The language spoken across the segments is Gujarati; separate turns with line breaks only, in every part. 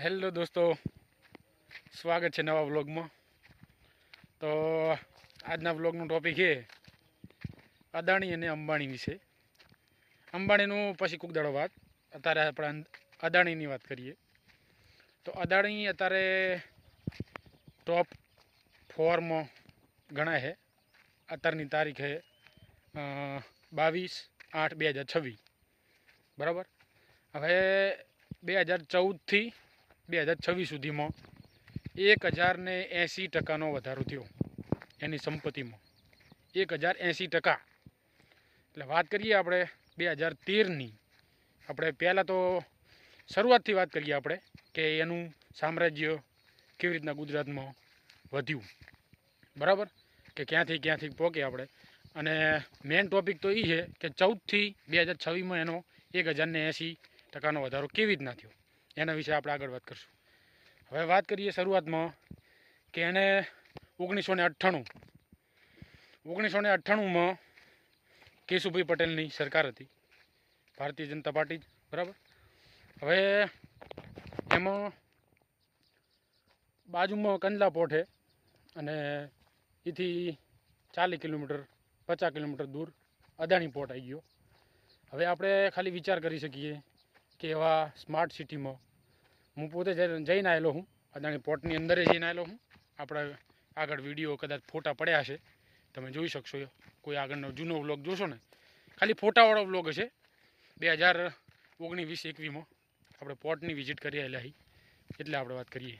હેલો દોસ્તો, સ્વાગત છે નવા વ્લોગમાં. તો આજના વ્લોગનું ટોપિક છે અદાણી અને અંબાણી વિશે. અંબાણીનું પછી કોક દાડો વાત, અત્યારે આપણે અદાણીની વાત કરીએ. તો અદાણી અત્યારે ટોપ 4માં ગણાય છે. અત્યારની તારીખ છે 22/8/2026, બરાબર. હવે 2014થી 2026 સુધીમાં 1080% વધારો થયો એની સંપત્તિમાં. 1080%. એટલે વાત કરીએ આપણે 2013ની. આપણે પહેલાં તો શરૂઆતથી વાત કરીએ આપણે કે એનું સામ્રાજ્ય કેવી રીતના ગુજરાતમાં વધ્યું, બરાબર, કે ક્યાંથી પહોંચે આપણે. અને મેઇન ટોપિક તો એ છે કે 14થી 2026માં એનો 1080% વધારો કેવી રીતના થયો, એના વિશે આપણે આગળ વાત કરીશું. હવે વાત કરીએ શરૂઆતમાં કે એને 1998માં કેશુભાઈ પટેલની સરકાર હતી, ભારતીય જનતા પાર્ટી, બરાબર. હવે એમાં બાજુમાં કંડલા પોર્ટ છે અને એથી 40 કિલોમીટર 50 કિલોમીટર દૂર અદાણી પોર્ટ આવી ગયો. હવે આપણે ખાલી વિચાર કરી શકીએ કે એવા સ્માર્ટ સિટીમાં હું પોતે જઈને આવેલો હું, અદાણી પોર્ટની અંદર જઈને આવેલો હું. આપણે આગળ વિડીયો કદાચ ફોટા પડ્યા હશે, તમે જોઈ શકશો. કોઈ આગળનો જૂનો વ્લોગ જોશો ને, ખાલી ફોટાવાળો વ્લોગ હશે. 2019-20-21માં આપણે પોર્ટની વિઝિટ કરી આવેલા છીએ, એટલે આપણે વાત કરીએ.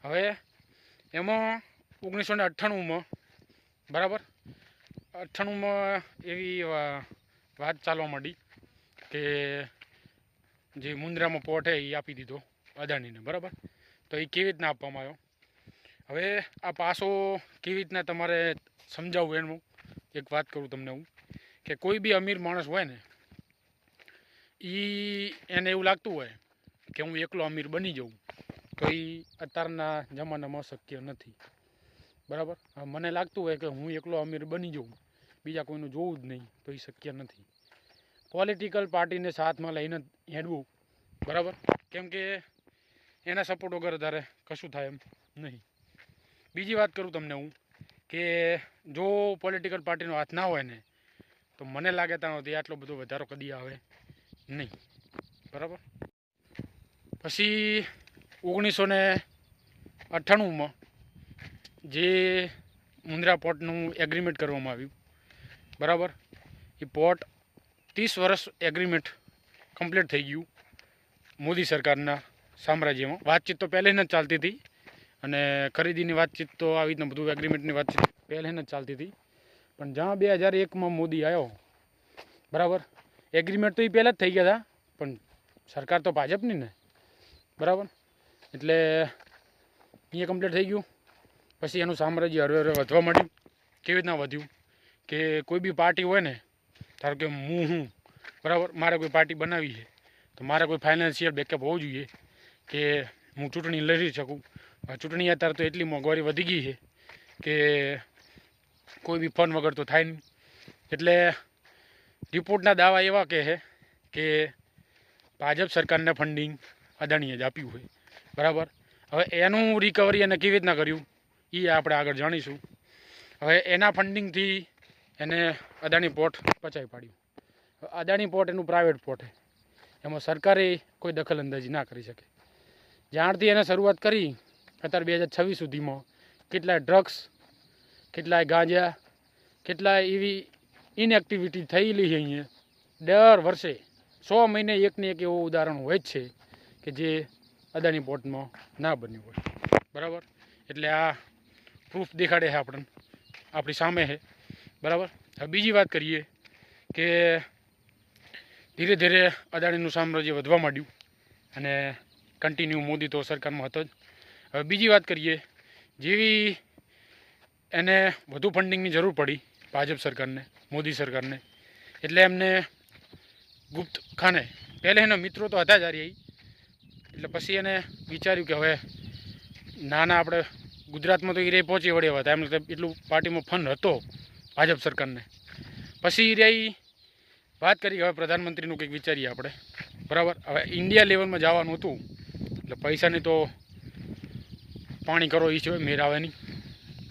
હવે એમાં 1998માં, બરાબર, 98માં એવી વાત ચાલવા માંડી કે જે મુન્દ્રામાં પોર્ટ છે એ આપી દીધો અદાણીને, બરાબર. તો એ કેવી રીતના આપવામાં આવ્યો, હવે આ પાસો કેવી રીતના તમારે સમજાવવું એનું એક વાત કરું તમને હું. કે કોઈ બી અમીર માણસ હોય ને, એને એવું લાગતું હોય કે હું એકલો અમીર બની જાઉં, તો એ અત્યારના જમાનામાં શક્ય નથી, બરાબર. મને લાગતું હોય કે હું એકલો અમીર બની જાઉં, બીજા કોઈનું જોવું જ નહીં, તો એ શક્ય નથી. પોલિટિકલ પાર્ટીને સાથમાં લઈને હેડવું, બરાબર, કેમ કે એના સપોર્ટ વગર અત્યારે કશું થાય એમ નહીં. બીજી વાત કરું તમને હું કે જો પોલિટિકલ પાર્ટીનો હાથ ના હોય ને, તો મને લાગે ત્યાં સુધી આટલો બધો વધારો કદી આવે નહીં, બરાબર. પછી 1998માં જે મુન્દ્રા પોર્ટનું એગ્રીમેન્ટ કરવામાં આવ્યું, બરાબર. એ પોર્ટ 30 વર્ષ એગ્રીમેન્ટ કમ્પ્લીટ થઈ ગયું મોદી સરકારના સામ્રાજ્યમાં. વાતચીત તો પહેલાંથી જ ચાલતી હતી, અને ખરીદીની વાતચીત તો આવી રીતના બધું એગ્રીમેન્ટની વાતચીત પહેલાંથી જ ચાલતી હતી. પણ જ્યાં 2001માં મોદી આવ્યો, બરાબર, એગ્રીમેન્ટ તો એ પહેલાં જ થઈ ગયા હતા, પણ સરકાર તો ભાજપની ને, બરાબર. એટલે અહીંયા કમ્પ્લીટ થઈ ગયું. પછી એનું સામ્રાજ્ય હરવે હરવે વધવા માંડ્યું. કેવી રીતના વધ્યું કે કોઈ બી પાર્ટી હોય ને, ધારો કે હું બરાબર, મારે કોઈ પાર્ટી બનાવી છે, તો મારે કોઈ ફાઇનાન્શિયલ બેકઅપ હોવું જોઈએ કે હું ચૂંટણી લડી શકું. ચૂંટણી અત્યારે તો એટલી મોંઘવારી વધી ગઈ છે કે કોઈ બી ફંડ વગર તો થાય નહીં. એટલે રિપોર્ટના દાવા એવા કહે છે કે ભાજપ સરકારને ફંડિંગ અદાણીએ જ આપ્યું હોય, બરાબર. હવે એનું રિકવરી એને કેવી રીતના કર્યું એ આપણે આગળ જાણીશું. હવે એના ફંડિંગથી એને અદાણી પોર્ટ પચાવી પાડ્યું. અદાણી પોર્ટ એનું પ્રાઇવેટ પોર્ટ છે, એમાં સરકારે કોઈ દખલ અંદાજી ના કરી શકે. જ્યારથી એને શરૂઆત કરી અત્યારે 2026 સુધીમાં કેટલાય ડ્રગ્સ, કેટલાય ગાંજા, કેટલાય એવી ઇનએક્ટિવિટી થયેલી છે અહીંયા. દર વર્ષે 100 મહિને એકને એક એવું ઉદાહરણ હોય જ છે કે જે અદાણી પોર્ટમાં ના બન્યું હોય, બરાબર. એટલે આ પ્રૂફ દેખાડે છે આપણને, આપણી સામે છે, બરાબર. હવે બીજી વાત કરીએ કે ધીરે ધીરે અદાણીનું સામ્રાજ્ય વધવા માંડ્યું અને કન્ટિન્યુ મોદી તો સરકારમાં હતો જ. હવે બીજી વાત કરીએ, જેવી એને વધુ ફંડિંગની જરૂર પડી ભાજપ સરકારને, મોદી સરકારને, એટલે એમને ગુપ્ત ખાને, પહેલે એના મિત્રો તો હતા જ હારી, એટલે પછી એને વિચાર્યું કે હવે નાના આપણે ગુજરાતમાં તો એ રહી પહોંચી વળ્યા હતા, એમને એટલું પાર્ટીમાં ફંડ હતો ભાજપ સરકારને. પછી એ વાત કરી કે હવે પ્રધાનમંત્રીનું કંઈક વિચારીએ આપણે, બરાબર. હવે ઇન્ડિયા લેવલમાં જવાનું હતું, એટલે પૈસાની તો પાણી કરો એ છે મેર આવે નહીં,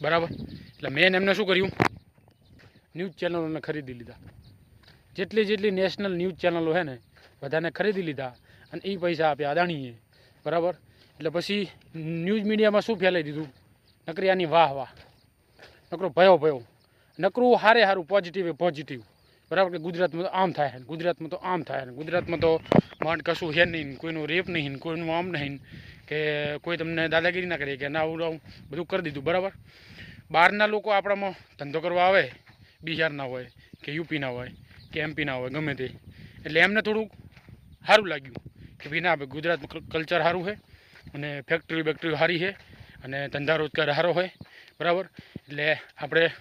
બરાબર. એટલે મેન એમને શું કર્યું, ન્યૂઝ ચેનલોને ખરીદી લીધા. જેટલી નેશનલ ન્યૂઝ ચેનલો છે ને બધાને ખરીદી લીધા અને એ પૈસા આપ્યા અદાણીએ, બરાબર. એટલે પછી ન્યૂઝ મીડિયામાં શું ફેલાઈ દીધું, નકરી આની વાહ, નકરો ભયો, નકરું સારું પોઝિટિવ, બરાબર. કે ગુજરાતમાં તો આમ થાય ને, ગુજરાતમાં તો આમ થાય ને, ગુજરાતમાં તો માંડ કશું છે નહીં, કોઈનું રેપ નહીં, કોઈનું આમ નહીં, કે કોઈ તમને દાદાગીરી ના કરીએ કે ના આવું બધું કરી દીધું, બરાબર. બહારના લોકો આપણામાં ધંધો કરવા આવે, બિહારના હોય કે યુપીના હોય કે એમપીના હોય, ગમે તે, એટલે એમને થોડુંક સારું લાગ્યું કે ભાઈ ના ભાઈ ગુજરાતનું કલ્ચર સારું છે અને ફેક્ટરી સારી છે અને ધંધા રોજગાર સારો હોય, બરાબર. એટલે આપણે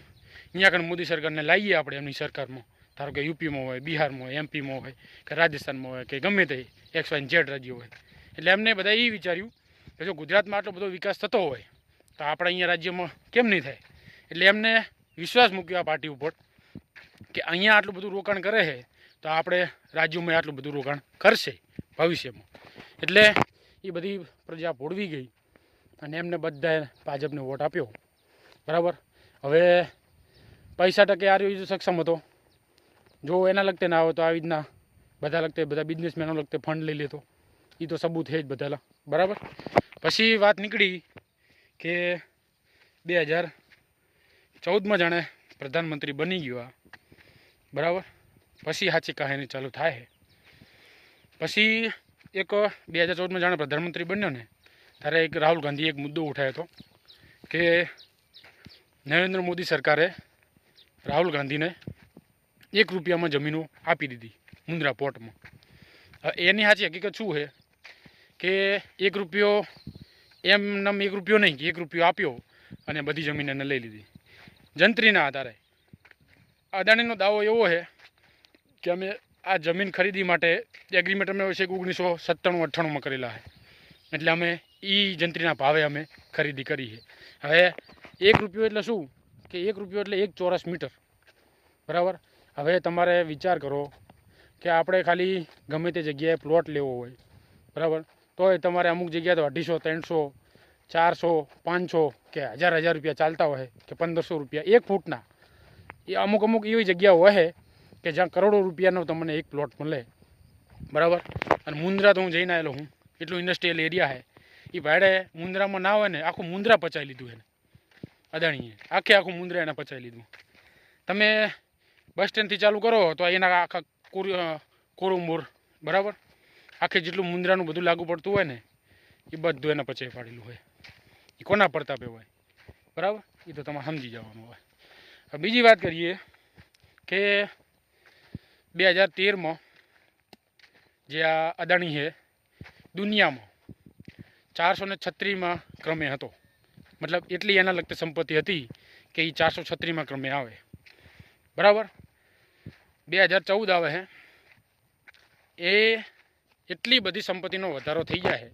અહીંયા આગળ મોદી સરકારને લાવીએ, આપણે એમની સરકારમાં, ધારો કે યુપીમાં હોય, બિહારમાં હોય, એમપીમાં હોય કે રાજસ્થાનમાં હોય કે ગમે તે XYZ રાજ્યો હોય. એટલે એમને બધા એ વિચાર્યું કે જો ગુજરાતમાં આટલો બધો વિકાસ થતો હોય તો આપણે અહીંયા રાજ્યમાં કેમ નહીં થાય. એટલે એમને વિશ્વાસ મૂક્યો આ પાર્ટી ઉપર કે અહીંયા આટલું બધું રોકાણ કરે છે તો આપણે રાજ્યોમાં આટલું બધું રોકાણ કરશે ભવિષ્યમાં. એટલે એ બધી પ્રજા ભોળવી ગઈ અને એમને બધાએ ભાજપને વોટ આપ્યો, બરાબર. હવે પૈસા ટકે આ રહ્યો સક્ષમ હતો, જો એના લગતે ના આવે તો આવી રીતના બધા બિઝનેસમેનો લગતે ફંડ લઈ લેતો, એ તો સબૂત છે જ બધા, બરાબર. પછી વાત નીકળી કે 2014માં જાણે પ્રધાનમંત્રી બની ગયો, બરાબર. પછી સાચી કહાની ચાલુ થાય છે. પછી એક 2014માં જાણે પ્રધાનમંત્રી બન્યો ને ત્યારે એક રાહુલ ગાંધીએ એક મુદ્દો ઉઠાવ્યો હતો કે નરેન્દ્ર મોદી સરકારે રાહુલ ગાંધીને 1 રૂપિયામાં જમીનો આપી દીધી મુન્દ્રા પોર્ટમાં. એની સાચી હકીકત શું છે કે 1 રૂપિયો એમ 1 રૂપિયો નહીં કે 1 રૂપિયો આપ્યો અને બધી જમીન એને લઈ લીધી જંત્રીના આધારે. અદાણીનો દાવો એવો છે કે અમે આ જમીન ખરીદી માટે એગ્રીમેન્ટ અમે છે 1997-98માં કરેલા છે, એટલે અમે એ જંત્રીના ભાવે અમે ખરીદી કરી છે. હવે 1 રૂપિયો એટલે શું કે 1 રૂપિયો એટલે 1 ચોરસ મીટર, બરાબર. હવે તમારે વિચાર કરો કે આપણે ખાલી ગમે તે જગ્યાએ પ્લોટ લેવો હોય, બરાબર, તોય તમારે અમુક જગ્યાએ તો 250, 300, 400, 500 કે 1000 રૂપિયા ચાલતા હોય કે 1500 રૂપિયા 1 ફૂટના. એ અમુક એવી જગ્યાઓ હોય કે જ્યાં કરોડો રૂપિયાનો તમને એક પ્લોટ મળે, બરાબર. અને મુન્દ્રા તો હું જઈને આવેલો હું, એટલું ઇન્ડસ્ટ્રીયલ એરિયા છે. એ ભાડે મુન્દ્રામાં ના હોય ને આખું મુન્દ્રા પચાવી લીધું એને અદાણીએ, આખું મુન્દ્રા એને પચાવી લીધું. તમે બસ સ્ટેન્ડથી ચાલુ કરો તો એના આખા કોરુમોર, બરાબર, આખે જેટલું મુન્દ્રાનું બધું લાગુ પડતું હોય ને એ બધું એને પચાવી પાડેલું હોય. એ કોના પ્રતાપે હોય, બરાબર, એ તો તમારે સમજી જવાનું હોય. હવે બીજી વાત કરીએ કે 2013માં જે આ અદાણી છે દુનિયામાં 436માં ક્રમે હતો, મતલબ એટલી એના લગતી સંપત્તિ હતી કે એ 436માં ક્રમે આવે, બરાબર. 2014 આવે છે એ એટલી બધી સંપત્તિનો વધારો થઈ જાય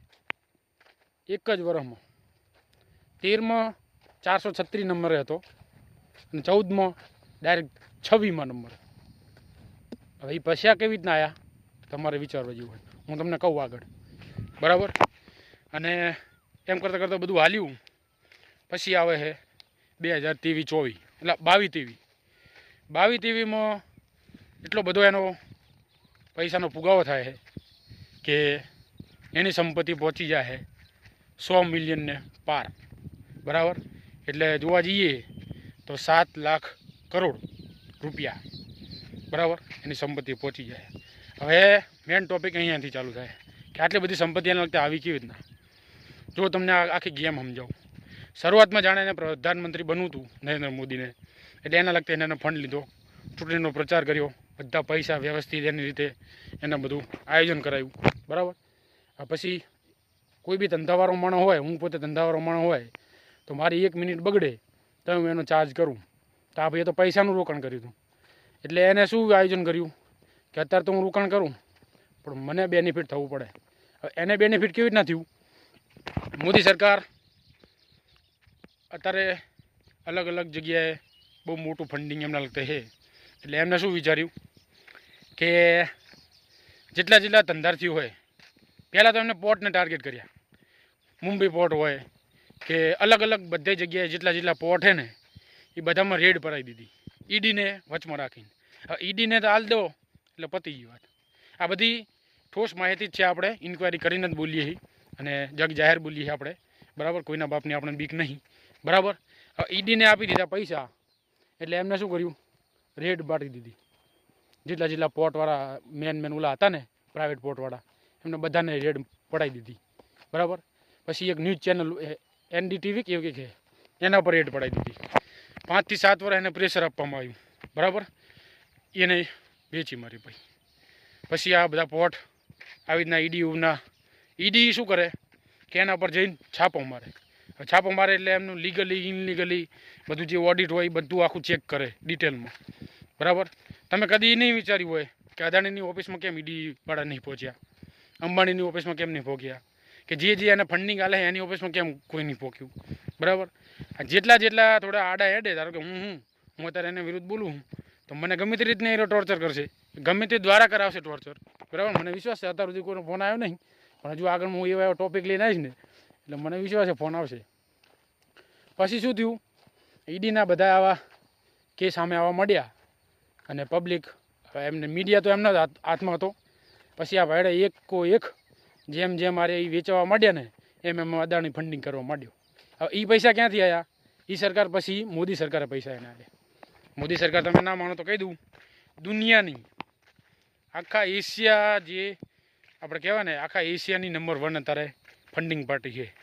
છે એક જ વર્ષમાં. 13માં 436 નંબરે હતો અને 14માં ડાયરેક્ટ 26માં નંબરે. હવે એ પૈસા કેવી રીતના આવ્યા તમારે વિચારવા જેવું હોય, હું તમને કહું આગળ, બરાબર. અને એમ કરતાં બધું હાલ્યું. પછી આવે છે 2023-24 એટલે 22-23માં એટલો બધો એનો પૈસાનો ફુગાવો થાય છે કે એની સંપત્તિ પહોંચી જાય છે 100 મિલિયનને પાર, બરાબર. એટલે જોવા જઈએ તો 7 લાખ કરોડ રૂપિયા, બરાબર, એની સંપત્તિ પહોંચી જાય. હવે મેન ટોપિક અહીંયાથી ચાલુ થાય કે આટલી બધી સંપત્તિ એના લગતા આવી કેવી રીતના. જો તમને આખી ગેમ સમજાવું, શરૂઆતમાં જાણે એને પ્રધાનમંત્રી બનવું હતું નરેન્દ્ર મોદીને, એટલે એના લગતા એને ફંડ લીધો, ચૂંટણીનો પ્રચાર કર્યો, બધા પૈસા વ્યવસ્થિત એની રીતે એને બધું આયોજન કરાવ્યું, બરાબર. પછી કોઈ બી ધંધાવાળો માણસ હોય, હું પોતે ધંધાવાળો માણસ હોય તો મારી 1 મિનિટ બગડે તો હું એનો ચાર્જ કરું, તો આ ભાઈએ તો પૈસાનું રોકાણ કર્યું હતું. એટલે એને શું આયોજન કર્યું કે અત્યારે તો હું રોકાણ કરું પણ મને બેનિફિટ થવું પડે. હવે એને બેનિફિટ કેવી રીતના થયું, મોદી સરકાર અત્યારે અલગ અલગ જગ્યાએ બહુ મોટું ફંડિંગ એમના લગતે છે. એટલે એમને શું વિચાર્યું કે જેટલા ધંધાર્થીઓ હોય, પહેલાં તો એમને પોર્ટને ટાર્ગેટ કર્યા મુંબઈ પોર્ટ હોય કે અલગ અલગ બધી જગ્યાએ જેટલા પોર્ટ છે ને એ બધામાં રેડ પડાવી દીધી ઈડીને વચમાં રાખીને. હવે ઈડીને તો હાલ દો એટલે પતી ગઈ વાત. આ બધી ઠોસ માહિતી જ છે, આપણે ઇન્ક્વાયરી કરીને જ બોલીએ છીએ અને જગ જાહેર બોલીએ છીએ આપણે, બરાબર. કોઈના બાપની આપણે બીક નહીં, બરાબર. હવે ઈડીને આપી દીધા પૈસા એટલે એમને શું કર્યું, રેડ પાડી દીધી. જેટલા પોર્ટવાળા મેન ઓલા હતા ને પ્રાઇવેટ પોર્ટવાળા એમને બધાને રેડ પડાવી દીધી, બરાબર. પછી એક ન્યૂઝ ચેનલ NDTV કે એવું કંઈક એના પર રેડ પડાવી દીધી. 5 થી 7 વર્ષ એને પ્રેશર આપવામાં આવ્યું, બરાબર. એને વેચી મારી પછી આ બધા પોર્ટ આવી રીતના ઈડી શું કરે કે એના પર જઈને છાપો મારે. છાપો મારે એટલે એમનું લીગલી ઇનલીગલી બધું જે ઓડિટ હોય એ બધું આખું ચેક કરે ડિટેલમાં, બરાબર. તમે કદી નહીં વિચાર્યું હોય કે અદાણીની ઓફિસમાં કેમ ઈડી વાળા નહીં પહોંચ્યા, અંબાણીની ઓફિસમાં કેમ નહીં પહોંચ્યા, કે જે એને ફંડિંગ આલે એની ઓફિસમાં કેમ કોઈ નહીં પહોંચ્યું, બરાબર. જેટલા થોડા આડા હેડે, ધારો કે હું અત્યારે એને વિરુદ્ધ બોલું તો મને ગમે તે રીતને એ ટોર્ચર કરશે, ગમે તે દ્વારા કરાવશે ટોર્ચર, બરાબર. મને વિશ્વાસ છે અત્યાર સુધી કોઈનો ફોન આવ્યો નહીં, પણ હજુ આગળ હું એવા ટોપિક લઈને આવીશ ને એટલે મને વિશ્વાસ છે ફોન આવશે. પછી શું થયું, ઈડીના બધા આવા કેસ સામે આવવા માંડ્યા અને પબ્લિક એમને મીડિયા તો એમના હાથમાં હતો. પછી આ ભાઈડે એક જેમ મારે એ વેચવા માંડ્યા ને એમ અદાણી ફંડિંગ કરવા માંડ્યો. હવે એ પૈસા ક્યાંથી આવ્યા, એ સરકાર પછી મોદી સરકારે પૈસા એને આપ્યા. મોદી સરકાર તમે ના માનો તો કહી દઉં, દુનિયાની આખા એશિયા જે આપણે કહેવાય ને આખા એશિયાની નંબર 1 અત્યારે ફંડિંગ પાર્ટી છે.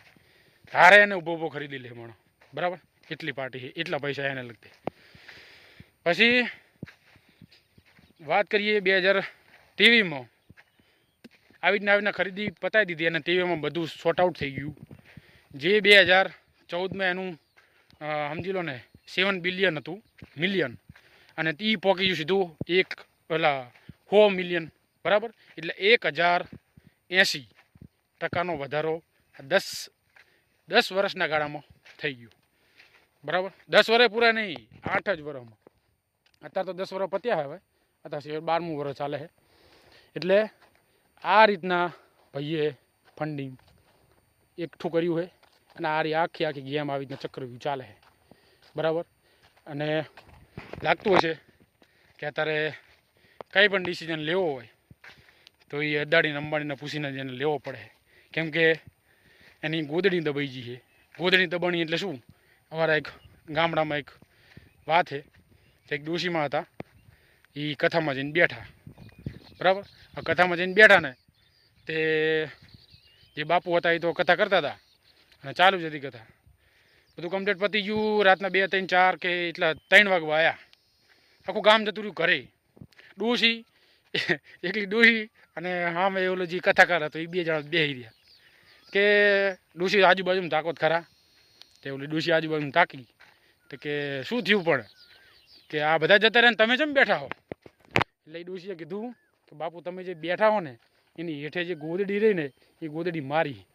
તારે એને ઊભો ખરીદી લે માણો, બરાબર. એટલી પાર્ટી છે, એટલા પૈસા એને લગતે. પછી વાત કરીએ 2023માં આવી રીતના ખરીદી પતાવી દીધી અને ટીવીમાં બધું શોર્ટ આઉટ થઈ ગયું. જે 2014માં એનું સમજી લો ને 7 બિલિયન હતું મિલિયન, અને એ પહોંચી ગયું સીધું 100 મિલિયન, બરાબર. એટલે 1080% વધારો 10 વર્ષના ગાળામાં થઈ ગયું, બરાબર. 10 વર્ષ પૂરા નહીં, 8 જ વર્ષમાં. અત્યારે તો 10 વર્ષ પત્યા હવે, અત્યારે 12મું વર્ષ ચાલે છે. એટલે આ રીતના ભાઈએ ફંડિંગ એકઠું કર્યું છે અને આ આખી ગેમ આવી રીતના ચક્રવ્યૂહ ચાલે છે, બરાબર. અને લાગતું હશે કે અત્યારે કંઈ પણ ડિસિઝન લેવો હોય તો એ અદાણીને અંબાણીને પૂછીને જ એને લેવો પડે, કેમ કે એની ગોદડી દબાઈ ગઈ છે. ગોદડી દબાણી એટલે શું, અમારા એક ગામડામાં એક વાત છે, એક ડોશીમાં હતા, એ કથામાં જઈને બેઠા, બરાબર. આ કથામાં જઈને બેઠા ને તે જે બાપુ હતા એ તો કથા કરતા હતા અને ચાલુ જ હતી કથા. બધું કમ્પ્લીટ પતી ગયું, રાતના 2, 3, 4 કે એટલા 3 વાગવા આવ્યા. આખું ગામ જતું રહ્યું ઘરે. ડોશી એકલી ડોશી અને સામે ઓલો જે કથાકાર હતો એ 2 જણા બેસી રહ્યા કે ડોશી આજુબાજુમાં તાકો જ ખરા. તે ઓલી ડોશી આજુબાજુમાં તાકી તો કે શું થયું પણ કે આ બધા જતા રહ્યા ને તમે જેમ બેઠા હો. એટલે એ ડોશીએ કીધું કે બાપુ તમે જે બેઠા હો ને એની હેઠે જે ગોદડી રહી ને એ ગોદડી મારી,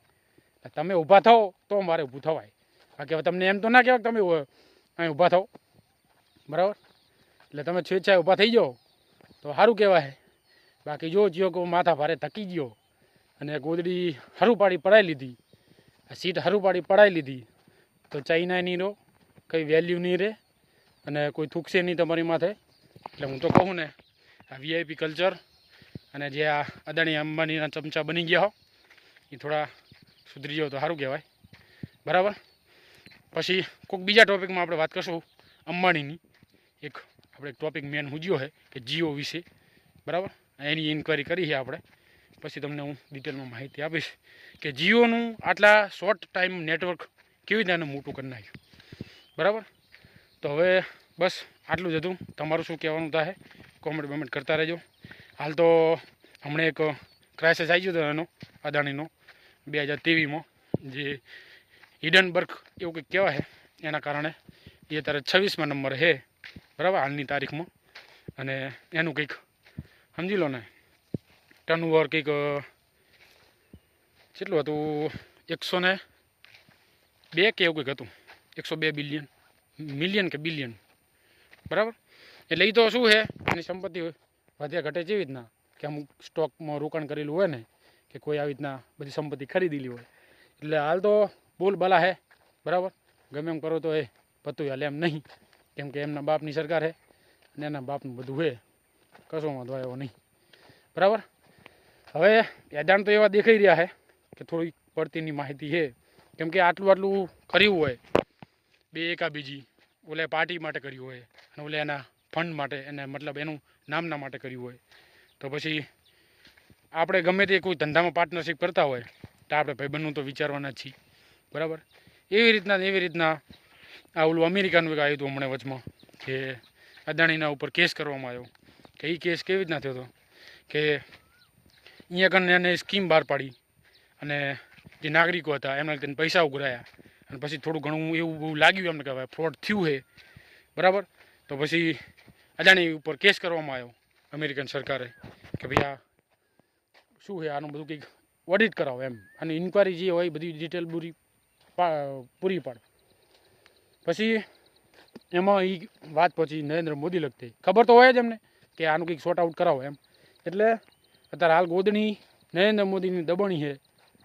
તમે ઊભા થાઓ તો મારે ઊભું થવાય. બાકી હવે તમને એમ તો ના કહેવાય તમે અહીં ઊભા થાઓ, બરાબર. એટલે તમે સ્વેચ્છાએ ઊભા થઈ જાઓ તો સારું કહેવાય. બાકી જો કે માથા ભારે થકી ગયો અને ગોદડી હરું પાડી પડાવી લીધી, સીટ હરું પાડી પડાવી લીધી તો ચાઇના નહીં રહો, કંઈ વેલ્યુ નહીં રહે અને કોઈ થૂકશે નહીં તમારી માથે. એટલે હું તો કહું ને આ VIP કલ્ચર અને જે આ અદાણી અંબાણીના ચમચા બની ગયા હો એ થોડા સુધરી જાવ તો સારું કહેવાય, બરાબર. પછી કોઈક બીજા ટોપિકમાં આપણે વાત કરશું અંબાણીની. આપણે એક ટોપિક મેન હુજ્યો છે કે જીઓ વિશે, બરાબર. એની ઇન્ક્વાયરી કરી છે આપણે, પછી તમને હું ડિટેલમાં માહિતી આપીશ કે જીઓનું આટલા શોર્ટ ટાઈમ નેટવર્ક કેવી રીતે મોટું કરી નાખ્યું, બરાબર. તો હવે બસ આટલું જ હતું. તમારું શું કહેવાનું થાય કોમેન્ટ કરતા રહેજો. હાલ તો હમણાં એક ક્રાઇસિસ આવી ગયો હતો એનો અદાણીનો 2023માં, જે હિડનબર્ગ એવું કંઈક કહેવાય છે, એના કારણે એ અત્યારે 26મા નંબર છે, બરાબર, હાલની તારીખમાં. અને એનું કંઈક સમજી લો ને ટર્નઓવર કંઈક કેટલું હતું, 102 કે એવું કંઈક હતું, 102 મિલિયન કે બિલિયન, બરાબર. એટલે એ તો શું છે એની સંપત્તિ વધ્યા ઘટે જેવી રીતના કે અમુક સ્ટોકમાં રોકાણ કરેલું હોય ને કે કોઈ આવી રીતના બધી સંપત્તિ ખરીદેલી હોય એટલે હાલ તો બોલ બલા હે બરાબર, ગમે એમ કરો તો એ પતું હાલે એમ નહીં, કેમ કે એમના બાપની સરકાર છે અને એના બાપનું બધું છે, કશો વાંધો આવ્યો નહીં બરાબર. હવે યાદાણ તો એવા દેખાઈ રહ્યા છે કે થોડી પડતીની માહિતી છે, કેમ કે આટલું કર્યું હોય બે એકા બીજી, ઓલે પાર્ટી માટે કર્યું હોય અને ઓલે એના ફંડ માટે, એને મતલબ એનું નામના માટે કર્યું હોય, તો પછી આપણે ગમે તે કોઈ ધંધામાં પાર્ટનરશિપ કરતા હોય તો આપણે ભાઈબંધનું તો વિચારવાના જ છીએ બરાબર. એવી રીતના આ ઓલું અમેરિકાનું એક આવ્યું હતું હમણાં વચમાં કે અદાણીના ઉપર કેસ કરવામાં આવ્યો, કે એ કેસ કેવી રીતના થયો હતો કે અહીંયા કને એને સ્કીમ બહાર પાડી અને જે નાગરિકો હતા એમના તેને પૈસા ઉઘરાયા અને પછી થોડું ઘણું એવું લાગ્યું એમને કે ફ્રોડ થયું છે બરાબર. તો પછી અદાણી ઉપર કેસ કરવામાં આવ્યો અમેરિકન સરકારે કે ભાઈ આ શું છે, આનું બધું કંઈક ઓડિટ કરાવો એમ, અને ઇન્ક્વાયરી જે હોય બધી ડિટેલ પૂરી પાડે. પછી એમાં એ વાત પછી નરેન્દ્ર મોદી લગતી ખબર તો હોય જ એમને કે આનું કંઈક શોર્ટ આઉટ કરાવો એમ. એટલે અત્યારે હાલ ગોદણી નરેન્દ્ર મોદીની દબણી છે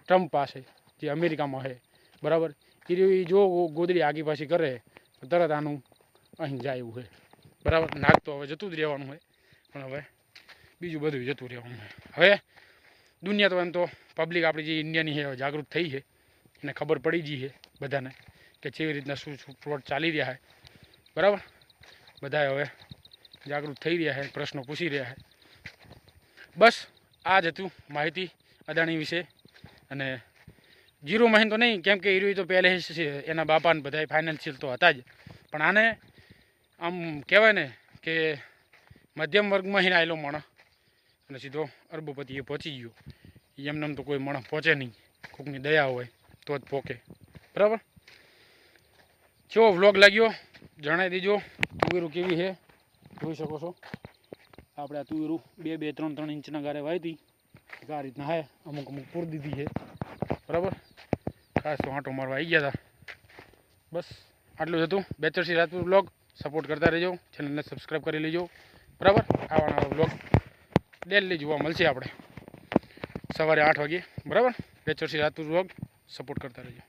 ટ્રમ્પ પાસે, જે અમેરિકામાં છે બરાબર. એ જો ગોદડી આગી પાછી કરે તો તરત આનું અહીં જાય એવું છે બરાબર. નાક તો હવે જતું જ રહેવાનું હોય, પણ હવે બીજું બધું જતું રહેવાનું હોય. હવે દુનિયા તો એમ તો પબ્લિક આપણી જે ઇન્ડિયાની છે જાગૃત થઈ છે, એને ખબર પડી ગઈ છે બધાને કે કેવી રીતના શું ફ્રોડ ચાલી રહ્યા છે બરાબર. બધા હવે જાગૃત થઈ રહ્યા છે, પ્રશ્નો પૂછી રહ્યા છે. બસ આ જ હતું માહિતી અદાણી વિશે. અને જીરો મહિન તો નહીં, કેમ કે હીરો તો પહેલે છે, એના બાપાને બધા ફાઇનાન્શિયલ તો હતા જ, પણ આને આમ કહેવાય ને કે મધ્યમ વર્ગમાં અહીં આવેલો માણસ અને સીધો અરબોપતિ એ પહોંચી ગયો. એમને તો કોઈ માણસ પહોંચે નહીં, કોઈકની દયા હોય તો જ પહોંચે બરાબર. કેવો વ્લોગ લાગ્યો જણાવી દેજો. તુવેરું કેવી છે જોઈ શકો છો. આપણે આ તુવેરું 2-3 ઇંચના ગારે વાવી હતી, આ રીતના હે, અમુક પૂરી દીધી છે બરાબર. ખાસ તો આંટો મારવા આવી ગયા હતા. બસ આટલું જ હતું. બેચરસિંહ રાજપૂત વ્લોગ સપોર્ટ કરતા રહેજો, ચેનલને સબસ્ક્રાઈબ કરી લેજો બરાબર. આવા વ્લોગ ડેલી જોવા મળશે આપણે સવારે 8 વાગે બરાબર. બેચરસિંહ રાજપૂત વ્લોગ સપોર્ટ કરતા રહેજો.